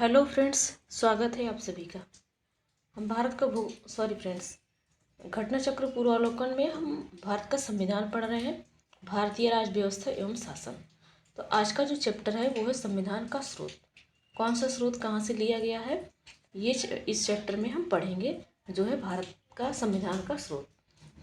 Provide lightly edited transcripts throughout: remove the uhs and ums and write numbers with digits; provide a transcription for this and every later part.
Hello friends, स्वागत है आप सभी का। हम भारत का घटना चक्र पूर्वावलोकन में हम भारत का संविधान पढ़ रहे हैं, भारतीय राज्य व्यवस्था एवं शासन। तो आज का जो चैप्टर है वो है संविधान का स्रोत। कौन सा स्रोत कहाँ से लिया गया है, ये इस चैप्टर में हम पढ़ेंगे, जो है भारत का संविधान का स्रोत।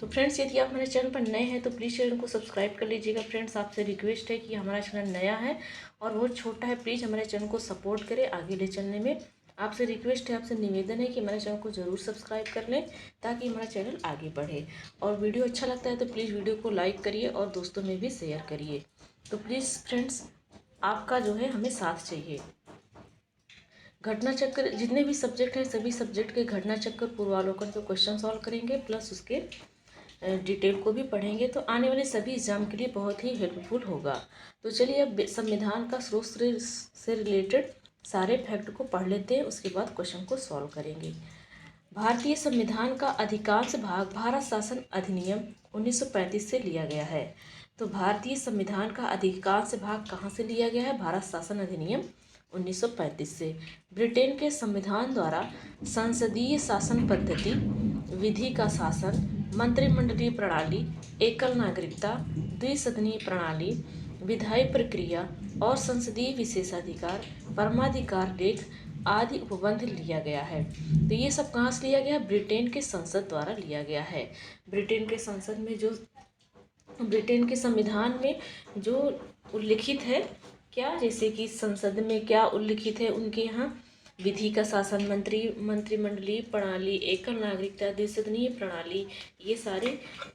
तो फ्रेंड्स, यदि आप मेरे चैनल पर नए हैं तो प्लीज़ चैनल को सब्सक्राइब कर लीजिएगा। फ्रेंड्स, आपसे रिक्वेस्ट है कि हमारा चैनल नया है और बहुत छोटा है, प्लीज़ हमारे चैनल को सपोर्ट करें आगे ले चलने में। आपसे रिक्वेस्ट है, आपसे निवेदन है कि हमारे चैनल को ज़रूर सब्सक्राइब कर लें ताकि हमारा चैनल आगे बढ़े। और वीडियो अच्छा लगता है तो प्लीज़ वीडियो को लाइक करिए और दोस्तों में भी शेयर करिए। तो प्लीज़ फ्रेंड्स, आपका जो है हमें साथ चाहिए। घटना चक्र जितने भी सब्जेक्ट हैं सभी सब्जेक्ट के घटना चक्र पूर्वावलोकन पे क्वेश्चन सॉल्व करेंगे, प्लस उसके डिटेल को भी पढ़ेंगे, तो आने वाले सभी एग्जाम के लिए बहुत ही हेल्पफुल होगा। तो चलिए अब संविधान का स्रोत से रिलेटेड सारे फैक्ट को पढ़ लेते हैं, उसके बाद क्वेश्चन को सॉल्व करेंगे। भारतीय संविधान का अधिकांश भाग भारत शासन अधिनियम 1935 से लिया गया है। तो भारतीय संविधान का अधिकांश भाग कहाँ से लिया गया है? भारत शासन अधिनियम 1935 से। ब्रिटेन के संविधान द्वारा संसदीय शासन पद्धति, विधि का शासन, मंत्रिमंडलीय प्रणाली, एकल नागरिकता, द्विसदनीय प्रणाली, विधायी प्रक्रिया और संसदीय विशेषाधिकार, परमाधिकार लेख आदि उपबंध लिया गया है। तो ये सब कहाँ से लिया गया? ब्रिटेन के संसद द्वारा लिया गया है। ब्रिटेन के संसद में जो ब्रिटेन के संविधान में जो उल्लिखित है, क्या जैसे कि संसद में क्या उल्लिखित है, उनके यहाँ विधि का शासन, मंत्रिमंडलीय प्रणाली, एकल नागरिकता, द्विसदनीय प्रणाली, ये सारे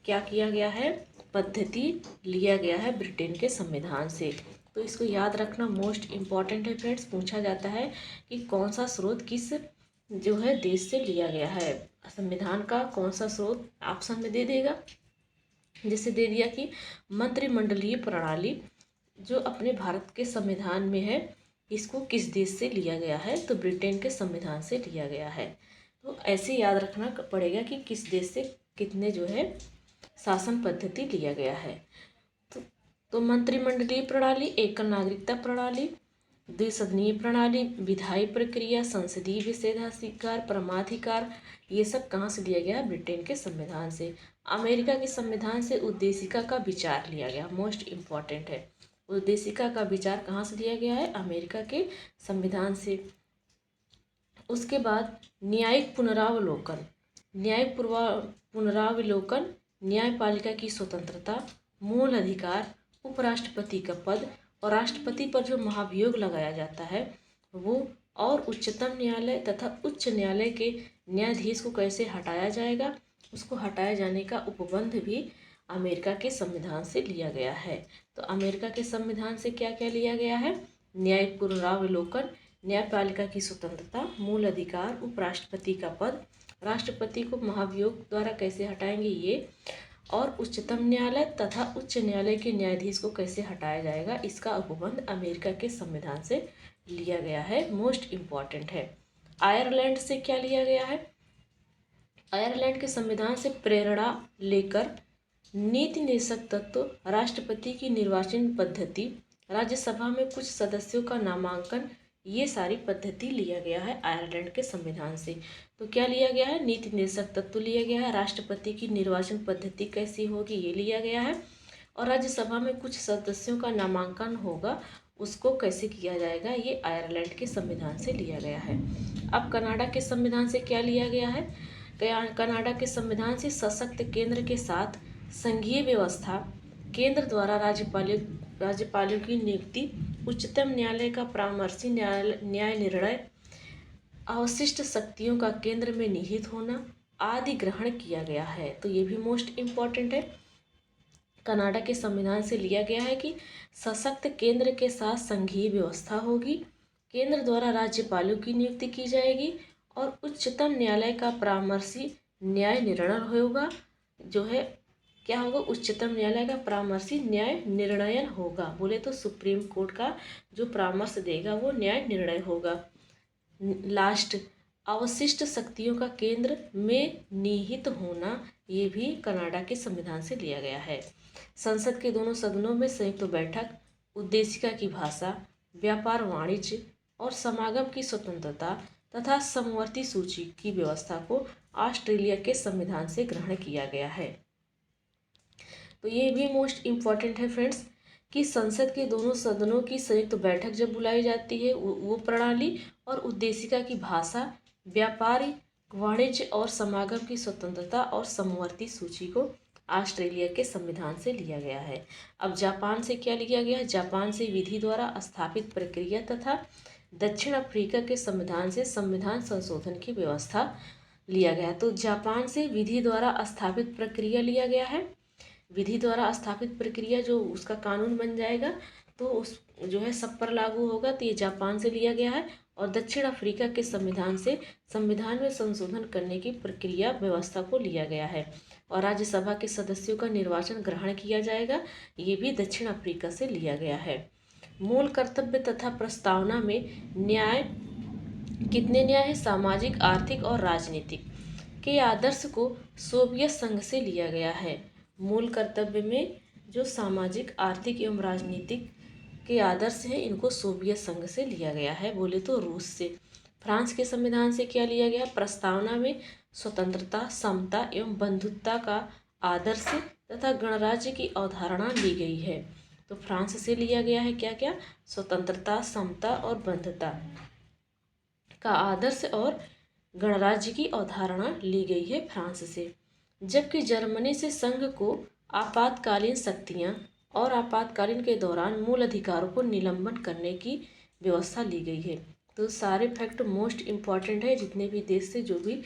क्या किया गया है? पद्धति लिया गया है ब्रिटेन के संविधान से। तो इसको याद रखना मोस्ट इम्पॉर्टेंट है फ्रेंड्स। पूछा जाता है कि कौन सा स्रोत किस जो है देश से लिया गया है, संविधान का कौन सा स्रोत ऑप्शन में दे देगा। जैसे दे दिया कि मंत्रिमंडलीय प्रणाली जो अपने भारत के संविधान में है, इसको किस देश से लिया गया है? तो ब्रिटेन के संविधान से लिया गया है। तो ऐसे याद रखना पड़ेगा कि किस देश से कितने जो है शासन पद्धति लिया गया है। तो मंत्रिमंडलीय प्रणाली, एकल नागरिकता प्रणाली, द्विसदनीय प्रणाली, विधायी प्रक्रिया, संसदीय विशेषाधिकार, परमाधिकार, ये सब कहाँ से लिया गया? ब्रिटेन के संविधान से। अमेरिका के संविधान से उद्देशिका का विचार लिया गया, मोस्ट इम्पॉर्टेंट है। उद्देशिका का विचार कहाँ से लिया गया है? अमेरिका के संविधान से। उसके बाद न्यायिक पुनरावलोकन, पुनरावलोकन, न्यायपालिका की स्वतंत्रता, मूल अधिकार, उपराष्ट्रपति का पद और राष्ट्रपति पर जो महाभियोग लगाया जाता है वो, और उच्चतम न्यायालय तथा उच्च न्यायालय के न्यायाधीश को कैसे हटाया जाएगा, उसको हटाए जाने का उपबंध भी अमेरिका के संविधान से लिया गया है। तो अमेरिका के संविधान से क्या क्या लिया गया है? न्यायिक पुनरावलोकन, न्यायपालिका की स्वतंत्रता, मूल अधिकार, उपराष्ट्रपति का पद, राष्ट्रपति को महाभियोग द्वारा कैसे हटाएंगे ये, और उच्चतम न्यायालय तथा उच्च न्यायालय के न्यायाधीश को कैसे हटाया जाएगा, इसका उपबंध अमेरिका के संविधान से लिया गया है, मोस्ट इम्पॉर्टेंट है। आयरलैंड से क्या लिया गया है? आयरलैंड के संविधान से प्रेरणा लेकर नीति निर्देशक तत्व, राष्ट्रपति की निर्वाचन पद्धति, राज्यसभा में कुछ सदस्यों का नामांकन, ये सारी पद्धति लिया गया है आयरलैंड के संविधान से। तो क्या लिया गया है? नीति निर्देशक तत्व लिया गया है, राष्ट्रपति की निर्वाचन पद्धति कैसी होगी ये लिया गया है, और राज्यसभा में कुछ सदस्यों का नामांकन होगा, उसको कैसे किया जाएगा, ये आयरलैंड के संविधान से लिया गया है। अब कनाडा के संविधान से क्या लिया गया है? कनाडा के संविधान से सशक्त केंद्र के साथ संघीय व्यवस्था, केंद्र द्वारा राज्यपालों की नियुक्ति, उच्चतम न्यायालय का परामर्शी न्याय निर्णय, अवशिष्ट शक्तियों का केंद्र में निहित होना आदि ग्रहण किया गया है। तो ये भी मोस्ट इम्पॉर्टेंट है। कनाडा के संविधान से लिया गया है कि सशक्त केंद्र के साथ संघीय व्यवस्था होगी, केंद्र द्वारा राज्यपालों की नियुक्ति की जाएगी और उच्चतम न्यायालय का परामर्शी न्याय निर्णय होगा, जो है क्या होगा? उच्चतम न्यायालय का परामर्शी न्याय निर्णय होगा। बोले तो सुप्रीम कोर्ट का जो परामर्श देगा वो न्याय निर्णय होगा। लास्ट, अवशिष्ट शक्तियों का केंद्र में निहित होना, ये भी कनाडा के संविधान से लिया गया है। संसद के दोनों सदनों में संयुक्त बैठक, उद्देशिका की भाषा, व्यापार वाणिज्य और समागम की स्वतंत्रता तथा समवर्ती सूची की व्यवस्था को ऑस्ट्रेलिया के संविधान से ग्रहण किया गया है। तो ये भी मोस्ट इम्पॉर्टेंट है फ्रेंड्स कि संसद के दोनों सदनों की संयुक्त बैठक जब बुलाई जाती है वो प्रणाली और उद्देशिका की भाषा, व्यापार, वाणिज्य और समागम की स्वतंत्रता और समवर्ती सूची को ऑस्ट्रेलिया के संविधान से लिया गया है। अब जापान से क्या लिया गया है? जापान से विधि द्वारा स्थापित प्रक्रिया तथा दक्षिण अफ्रीका के संविधान से संविधान संशोधन की व्यवस्था लिया गया है। तो जापान से विधि द्वारा स्थापित प्रक्रिया लिया गया है। विधि द्वारा स्थापित प्रक्रिया जो उसका कानून बन जाएगा तो उस जो है सब पर लागू होगा, तो ये जापान से लिया गया है। और दक्षिण अफ्रीका के संविधान से संविधान में संशोधन करने की प्रक्रिया व्यवस्था को लिया गया है। और राज्यसभा के सदस्यों का निर्वाचन ग्रहण किया जाएगा, ये भी दक्षिण अफ्रीका से लिया गया है। मूल कर्तव्य तथा प्रस्तावना में न्याय कितने न्याय है? सामाजिक, आर्थिक और राजनीतिक के आदर्श को सोवियत संघ से लिया गया है। मूल कर्तव्य में जो सामाजिक, आर्थिक एवं राजनीतिक के आदर्श हैं इनको सोवियत संघ से लिया गया है, बोले तो रूस से। फ्रांस के संविधान से क्या लिया गया? प्रस्तावना में स्वतंत्रता, समता एवं बंधुत्व का आदर्श तथा गणराज्य की अवधारणा ली गई है। तो फ्रांस से लिया गया है क्या क्या? स्वतंत्रता, समता और बंधुता का आदर्श और गणराज्य की अवधारणा ली गई है फ्रांस से। जबकि जर्मनी से संघ को आपातकालीन शक्तियां और आपातकालीन के दौरान मूल अधिकारों को निलंबन करने की व्यवस्था ली गई है। तो सारे फैक्ट मोस्ट इम्पॉर्टेंट है, जितने भी देश से जो भी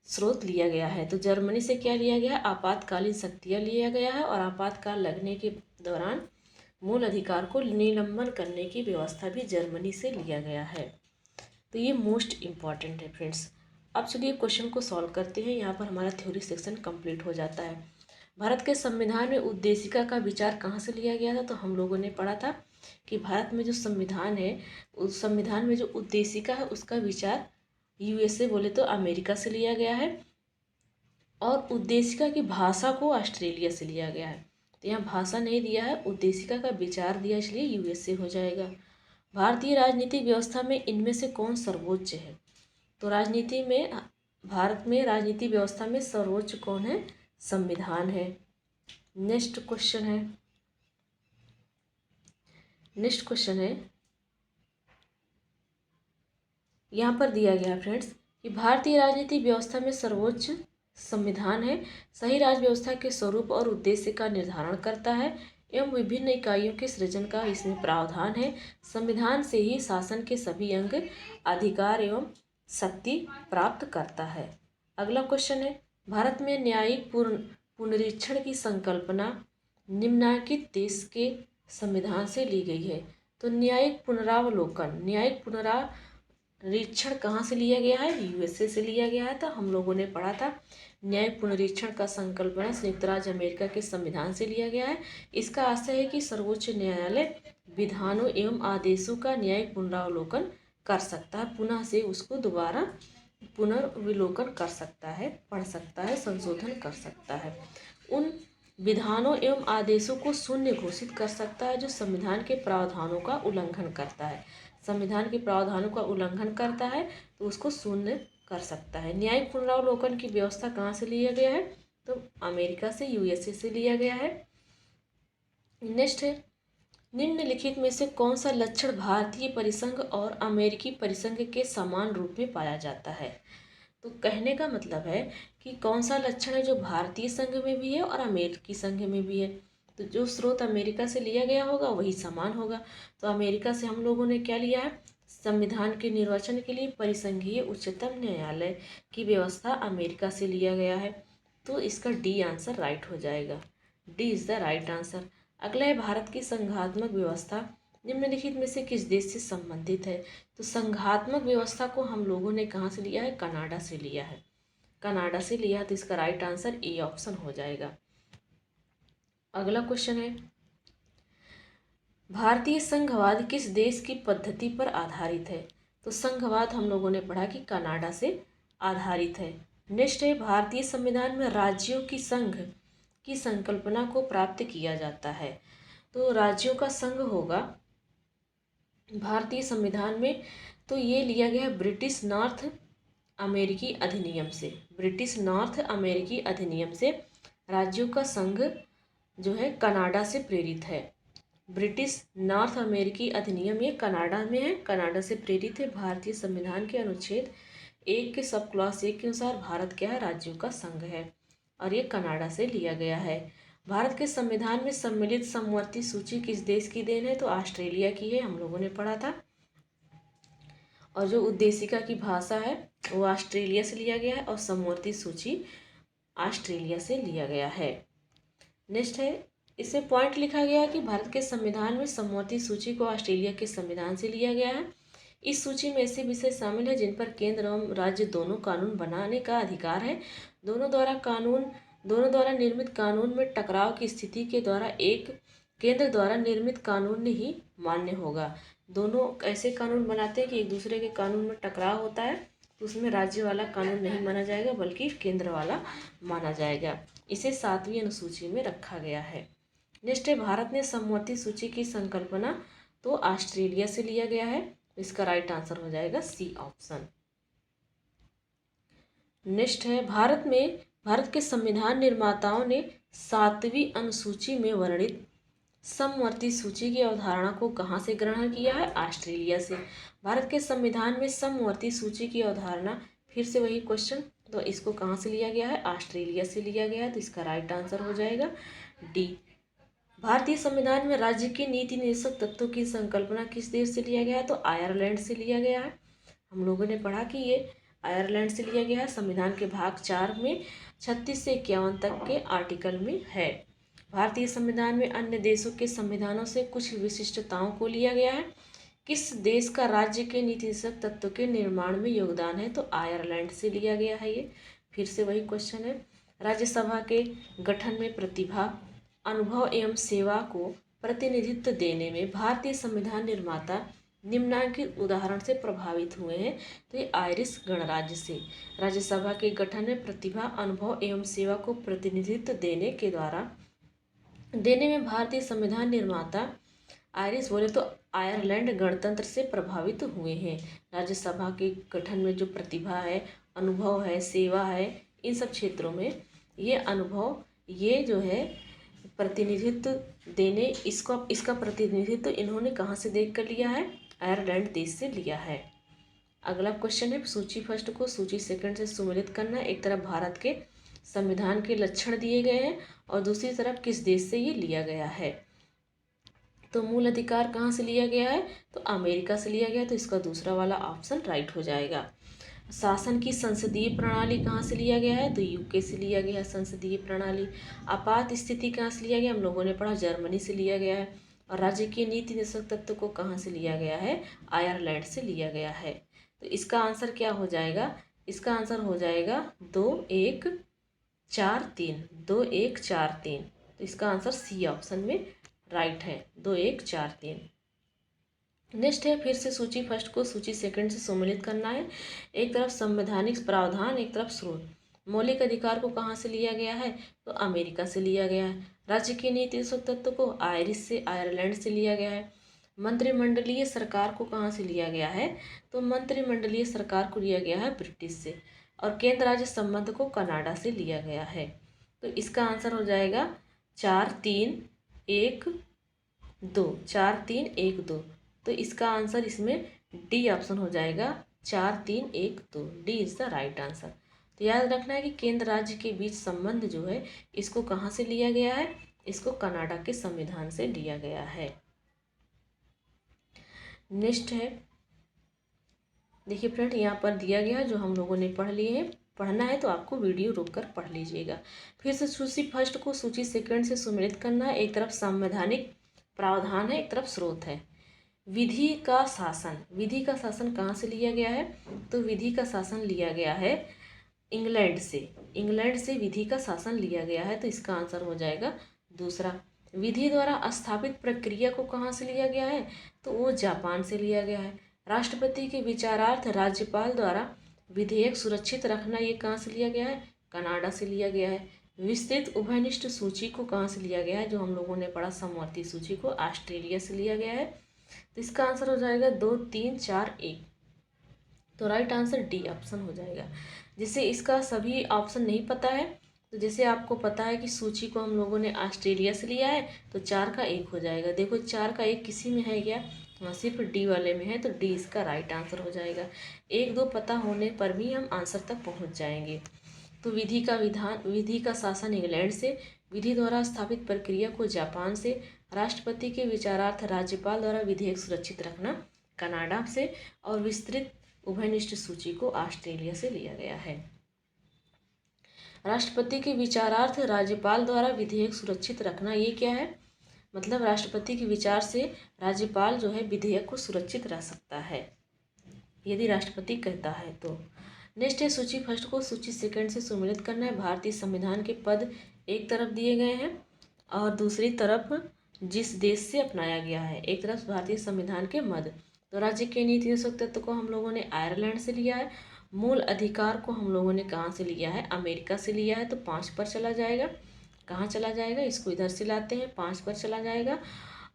स्रोत लिया गया है। तो जर्मनी से क्या लिया गया? आपातकालीन शक्तियाँ लिया गया है और आपातकाल लगने के दौरान मूल अधिकार को निलंबन करने की व्यवस्था भी जर्मनी से लिया गया है। तो ये मोस्ट इम्पॉर्टेंट है फ्रेंड्स। अब चलिए क्वेश्चन को सॉल्व करते हैं। यहाँ पर हमारा थ्योरी सेक्शन कंप्लीट हो जाता है। भारत के संविधान में उद्देशिका का विचार कहाँ से लिया गया था? तो हम लोगों ने पढ़ा था कि भारत में जो संविधान है उस संविधान में जो उद्देशिका है उसका विचार यूएसए बोले तो अमेरिका से लिया गया है। और उद्देशिका की भाषा को ऑस्ट्रेलिया से लिया गया है। तो यहाँ भाषा नहीं दिया है, उद्देशिका का विचार दिया, इसलिए यूएसए हो जाएगा। भारतीय राजनीतिक व्यवस्था में इनमें से कौन सर्वोच्च है? तो राजनीति में भारत में राजनीति व्यवस्था में सर्वोच्च कौन है? संविधान है। नेक्स्ट क्वेश्चन है यहाँ पर दिया गया फ्रेंड्स कि भारतीय राजनीतिक व्यवस्था में सर्वोच्च संविधान है। सही राज्य व्यवस्था के स्वरूप और उद्देश्य का निर्धारण करता है एवं विभिन्न इकाइयों के सृजन का इसमें प्रावधान है। संविधान से ही शासन के सभी अंग अधिकार एवं शक्ति प्राप्त करता है। अगला क्वेश्चन है, भारत में न्यायिक पुनरीक्षण की संकल्पना निम्नलिखित देश के संविधान से ली गई है। तो न्यायिक पुनरीक्षण कहाँ से लिया गया है? यूएसए से लिया गया है। तो हम लोगों ने पढ़ा था न्यायिक पुनरीक्षण का संकल्पना संयुक्त राज्य अमेरिका के संविधान से लिया गया है। इसका आशय है कि सर्वोच्च न्यायालय विधानों एवं आदेशों का न्यायिक पुनरावलोकन कर सकता है, पुनः से उसको दोबारा पुनर्विलोकन कर सकता है, पढ़ सकता है, संशोधन कर सकता है। उन विधानों एवं आदेशों को शून्य घोषित कर सकता है जो संविधान के प्रावधानों का उल्लंघन करता है। संविधान के प्रावधानों का उल्लंघन करता है तो उसको शून्य कर सकता है। न्यायिक पुनरावलोकन की व्यवस्था कहाँ से लिया गया है? तो अमेरिका से, यूएसए से लिया गया है। नेक्स्ट है, निम्नलिखित में से कौन सा लक्षण भारतीय परिसंघ और अमेरिकी परिसंघ के समान रूप में पाया जाता है? तो कहने का मतलब है कि कौन सा लक्षण है जो भारतीय संघ में भी है और अमेरिकी संघ में भी है। तो जो स्रोत अमेरिका से लिया गया होगा वही समान होगा। तो अमेरिका से हम लोगों ने क्या लिया है? संविधान के निर्वाचन के लिए परिसंघीय उच्चतम न्यायालय की व्यवस्था अमेरिका से लिया गया है। तो इसका डी आंसर राइट हो जाएगा। D is the right answer. अगला है, भारत की संघात्मक व्यवस्था निम्नलिखित में से किस देश से संबंधित है? तो संघात्मक व्यवस्था को हम लोगों ने कहाँ से लिया है? कनाडा से लिया है। कनाडा से लिया है, तो इसका राइट आंसर ए ऑप्शन हो जाएगा। अगला क्वेश्चन है, भारतीय संघवाद किस देश की पद्धति पर आधारित है? तो संघवाद हम लोगों ने पढ़ा कि कनाडा से आधारित है। नेक्स्ट है, भारतीय संविधान में राज्यों की संघ की संकल्पना को प्राप्त किया जाता है। तो राज्यों का संघ होगा भारतीय संविधान में तो ये लिया गया है ब्रिटिश नॉर्थ अमेरिकी अधिनियम से। ब्रिटिश नॉर्थ अमेरिकी अधिनियम से राज्यों का संघ जो है कनाडा से प्रेरित है। ब्रिटिश नॉर्थ अमेरिकी अधिनियम ये कनाडा में है, कनाडा से प्रेरित है। भारतीय संविधान के अनुच्छेद 1 के सब क्लॉज 1 के अनुसार भारत क्या है, राज्यों का संघ है और ये कनाडा से लिया गया है। भारत के संविधान में सम्मिलित समवर्ती सूची किस देश की देन है, तो ऑस्ट्रेलिया की है, हम लोगों ने पढ़ा था। और जो उद्देशिका की भाषा है वो ऑस्ट्रेलिया से लिया गया है और समवर्ती सूची ऑस्ट्रेलिया से लिया गया है। नेक्स्ट है, इसमें पॉइंट लिखा गया है कि भारत के संविधान में समवर्ती सूची को ऑस्ट्रेलिया के संविधान से लिया गया है। इस सूची में ऐसे विषय शामिल है जिन पर केंद्र एवं राज्य दोनों कानून बनाने का अधिकार है। दोनों द्वारा निर्मित कानून में टकराव की स्थिति के द्वारा एक केंद्र द्वारा निर्मित कानून ही मान्य होगा। दोनों ऐसे कानून बनाते हैं कि एक दूसरे के कानून में टकराव होता है तो उसमें राज्य वाला कानून नहीं माना जाएगा बल्कि केंद्र वाला माना जाएगा। इसे 7वीं अनुसूची में रखा गया है। नेक्स्ट है, भारत ने समवर्ती सूची की संकल्पना तो ऑस्ट्रेलिया से लिया गया है। इसका राइट आंसर हो जाएगा सी ऑप्शन। नेक्स्ट है, भारत के संविधान निर्माताओं ने 7वीं अनुसूची में वर्णित समवर्ती सूची की अवधारणा को कहाँ से ग्रहण किया है, ऑस्ट्रेलिया से। भारत के संविधान में समवर्ती सूची की अवधारणा, फिर से वही क्वेश्चन, तो इसको कहाँ से लिया गया है, ऑस्ट्रेलिया से लिया गया है। तो इसका राइट आंसर हो जाएगा डी। भारतीय संविधान में राज्य के नीति निर्देशक तत्वों की संकल्पना किस देश से लिया गया है, तो आयरलैंड से लिया गया है। हम लोगों ने पढ़ा कि ये आयरलैंड से लिया गया है। संविधान के भाग 4 में 36 से 51 तक के आर्टिकल में है। भारतीय संविधान में अन्य देशों के संविधानों से कुछ विशिष्टताओं को लिया गया है। किस देश का राज्य के नीति निर्देशक तत्व के निर्माण में योगदान है, तो आयरलैंड से लिया गया है। ये फिर से वही क्वेश्चन है। राज्यसभा के गठन में प्रतिभा, अनुभव एवं सेवा को प्रतिनिधित्व देने में भारतीय संविधान निर्माता निम्नलिखित उदाहरण से प्रभावित हुए हैं, तो ये आयरिश गणराज्य से। राज्यसभा के गठन में प्रतिभा, अनुभव एवं सेवा को प्रतिनिधित्व देने में भारतीय संविधान निर्माता आयरिश बोले तो आयरलैंड गणतंत्र से प्रभावित हुए हैं। राज्यसभा के गठन में जो प्रतिभा है, अनुभव है, सेवा है, इन सब क्षेत्रों में ये अनुभव, ये जो है प्रतिनिधित्व देने, इसका प्रतिनिधित्व इन्होंने कहाँ से देख कर लिया है, आयरलैंड देश से लिया है। अगला क्वेश्चन है, सूची फर्स्ट को सूची सेकंड से सुमेलित करना। एक तरफ भारत के संविधान के लक्षण दिए गए हैं और दूसरी तरफ किस देश से ये लिया गया है। तो मूल अधिकार कहाँ से लिया गया है, तो अमेरिका से लिया गया है, तो इसका दूसरा वाला ऑप्शन राइट हो जाएगा। शासन की संसदीय प्रणाली कहाँ से लिया गया है, तो यूके से लिया गया है संसदीय प्रणाली। आपात स्थिति कहाँ से लिया गया, हम लोगों ने पढ़ा जर्मनी से लिया गया है। और राज्य के नीति निर्देशक तत्व को कहाँ से लिया गया है, आयरलैंड से लिया गया है। तो इसका आंसर क्या हो जाएगा, इसका आंसर हो जाएगा 2 1 4 3, 2 1 4 3। तो इसका आंसर सी ऑप्शन में राइट है, 2 1 4 3। नेक्स्ट है, फिर से सूची फर्स्ट को सूची सेकंड से सम्मिलित करना है। एक तरफ संवैधानिक प्रावधान, एक तरफ स्रोत। मौलिक अधिकार को कहाँ से लिया गया है, तो अमेरिका से लिया गया है। राज्य के नीति निर्देशक तत्व को आयरलैंड से लिया गया है। मंत्रिमंडलीय सरकार को कहाँ से लिया गया है, तो मंत्रिमंडलीय सरकार को लिया गया है ब्रिटिश से। और केंद्र राज्य संबंध को कनाडा से लिया गया है। तो इसका आंसर हो जाएगा 4 3 1 2, 4 3 1 2। तो इसका आंसर इसमें डी ऑप्शन हो जाएगा, 4 3 1 2। D is the right answer. तो याद रखना है कि केंद्र राज्य के बीच संबंध जो है इसको कहाँ से लिया गया है, इसको कनाडा के संविधान से लिया गया है। नेक्स्ट है, देखिए फ्रेंड, यहाँ पर दिया गया जो हम लोगों ने पढ़ लिए हैं। पढ़ना है तो आपको वीडियो रोककर पढ़ लीजिएगा। फिर से सूची फर्स्ट को सूची सेकंड से सुमेलित करना है। एक तरफ संवैधानिक प्रावधान है, एक तरफ स्रोत है। विधि का शासन कहाँ से लिया गया है, तो विधि का शासन लिया गया है इंग्लैंड से विधि का शासन लिया गया है। तो इसका आंसर हो जाएगा दूसरा। विधि द्वारा स्थापित प्रक्रिया को कहाँ से लिया गया है, तो वो जापान से लिया गया है। राष्ट्रपति के विचारार्थ राज्यपाल द्वारा विधेयक सुरक्षित रखना, ये कहाँ से लिया गया है, कनाडा से लिया गया है। विस्तृत उभयनिष्ठ सूची को कहाँ से लिया गया है, जो हम लोगों ने पढ़ा समवर्ती सूची को, ऑस्ट्रेलिया से लिया गया है। तो इसका आंसर हो जाएगा 2 3 4 1। तो राइट आंसर डी ऑप्शन हो जाएगा। जिसे इसका सभी ऑप्शन नहीं पता है, तो जैसे आपको पता है कि सूची को हम लोगों ने ऑस्ट्रेलिया से लिया है, तो 4 का 1 हो जाएगा। देखो 4 का 1 किसी में है क्या? हाँ, सिर्फ डी वाले में है, तो डी इसका राइट आंसर हो जाएगा। 1-2 पता होने पर भी हम आंसर तक पहुंच जाएंगे। तो विधि का शासन इंग्लैंड से, विधि द्वारा स्थापित प्रक्रिया को जापान से, राष्ट्रपति के विचारार्थ राज्यपाल द्वारा विधेयक सुरक्षित रखना कनाडा से, और विस्तृत उभयनिष्ठ सूची को ऑस्ट्रेलिया से लिया गया है। राष्ट्रपति के विचारार्थ राज्यपाल द्वारा विधेयक सुरक्षित रखना, ये क्या है? मतलब राष्ट्रपति के विचार से राज्यपाल जो है विधेयक को सुरक्षित रख सकता है, यदि राष्ट्रपति कहता है तो। नेक्स्ट है सूची फर्स्ट को सूची सेकंड से सम्मिलित करना है। भारतीय संविधान के पद एक तरफ दिए गए हैं और दूसरी तरफ जिस देश से अपनाया गया है। एक तरफ भारतीय संविधान के मद, तो राज्य के नीति निषेध तत्व को हम लोगों ने आयरलैंड से लिया है। मूल अधिकार को हम लोगों ने कहाँ से लिया है? अमेरिका से लिया है, तो 5 पर चला जाएगा। कहाँ चला जाएगा? इसको इधर से लाते हैं, 5 पर चला जाएगा।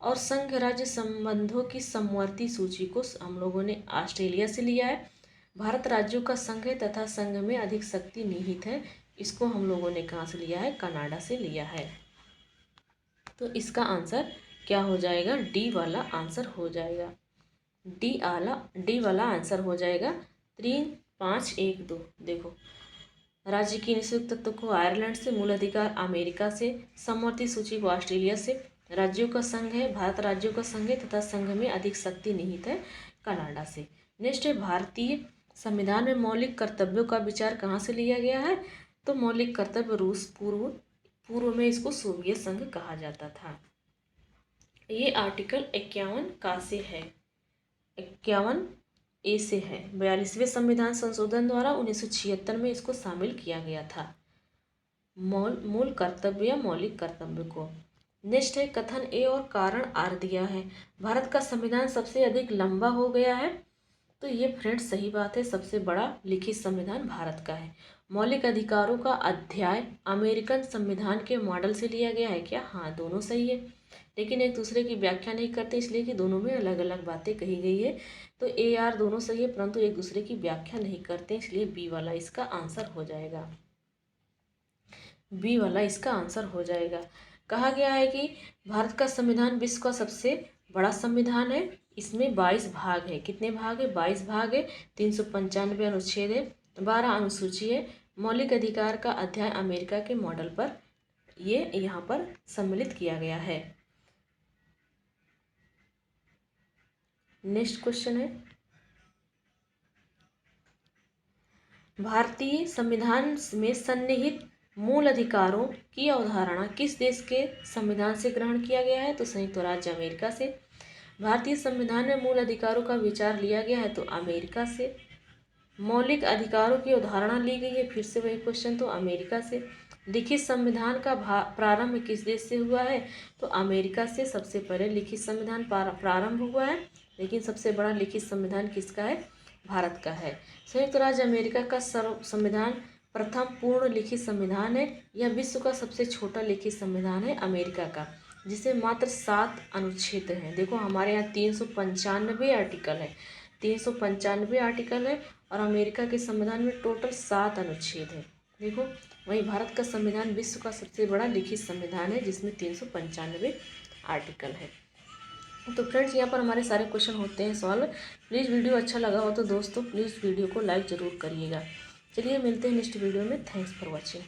और संघ राज्य संबंधों की समवर्ती सूची को हम लोगों ने ऑस्ट्रेलिया से लिया है। भारत राज्यों का संघ है तथा संघ में अधिक शक्ति निहित है, इसको हम लोगों ने कहाँ से लिया है? कनाडा से लिया है। तो इसका आंसर क्या हो जाएगा? डी वाला आंसर हो जाएगा। डी वाला आंसर हो जाएगा। 3, 5, 1, 2। देखो राज्य की निषेध तत्व को आयरलैंड से, मूल अधिकार अमेरिका से, समवर्ती सूची को ऑस्ट्रेलिया से, राज्यों का संघ है, भारत राज्यों का संघ है तथा संघ में अधिक शक्ति निहित है, कनाडा से। नेक्स्ट है भारतीय संविधान में मौलिक कर्तव्यों का विचार कहाँ से लिया गया है? तो मौलिक कर्तव्य रूस पूर्व में इसको सोवियत संघ कहा जाता था। ये आर्टिकल 51 का से है, 51 ए से है। 42वें संविधान संशोधन द्वारा 1976 में इसको शामिल किया गया था, मूल कर्तव्य या मौलिक कर्तव्य को। नेक्स्ट है कथन ए और कारण आर दिया है। भारत का संविधान सबसे अधिक लंबा हो गया है, तो ये फ्रेंड्स सही बात है, सबसे बड़ा लिखित संविधान भारत का है। मौलिक अधिकारों का अध्याय अमेरिकन संविधान के मॉडल से लिया गया है क्या? हाँ, दोनों सही है, लेकिन एक दूसरे की व्याख्या नहीं करते, इसलिए कि दोनों में अलग अलग बातें कही गई है। तो ए आर दोनों सही है, परंतु एक दूसरे की व्याख्या नहीं करते, इसलिए बी वाला इसका आंसर हो जाएगा। बी वाला इसका आंसर हो जाएगा। कहा गया है कि भारत का संविधान विश्व का सबसे बड़ा संविधान है। इसमें 22 भाग है। कितने भाग है? 22 भाग है। 395 अनुच्छेद है, 12 अनुसूची है। मौलिक अधिकार का अध्याय अमेरिका के मॉडल पर ये यहाँ पर सम्मिलित किया गया है। नेक्स्ट क्वेश्चन है भारतीय संविधान में सन्निहित मूल अधिकारों की अवधारणा किस देश के संविधान से ग्रहण किया गया है? तो संयुक्त राज्य अमेरिका से। भारतीय संविधान में मूल अधिकारों का विचार लिया गया है, तो अमेरिका से। मौलिक अधिकारों की अवधारणा ली गई है, फिर से वही क्वेश्चन, तो अमेरिका से। लिखित संविधान का प्रारंभ किस देश से हुआ है? तो अमेरिका से सबसे पहले लिखित संविधान प्रारंभ हुआ है, लेकिन सबसे बड़ा लिखित संविधान किसका है? भारत का है। संयुक्त राज्य अमेरिका का संविधान प्रथम पूर्ण लिखित संविधान है। यह विश्व का सबसे छोटा लिखित संविधान है अमेरिका का, जिसे मात्र 7 अनुच्छेद हैं। देखो हमारे यहाँ 395 आर्टिकल है, 395 आर्टिकल है, और अमेरिका के संविधान में टोटल 7 अनुच्छेद है। देखो वहीं भारत का संविधान विश्व का सबसे बड़ा लिखित संविधान है, जिसमें 395 आर्टिकल है। तो फ्रेंड्स यहाँ पर हमारे सारे क्वेश्चन होते हैं सॉल्व। प्लीज़ वीडियो अच्छा लगा हो तो दोस्तों प्लीज़ वीडियो को लाइक ज़रूर करिएगा। चलिए मिलते हैं नेक्स्ट वीडियो में। Thanks for watching.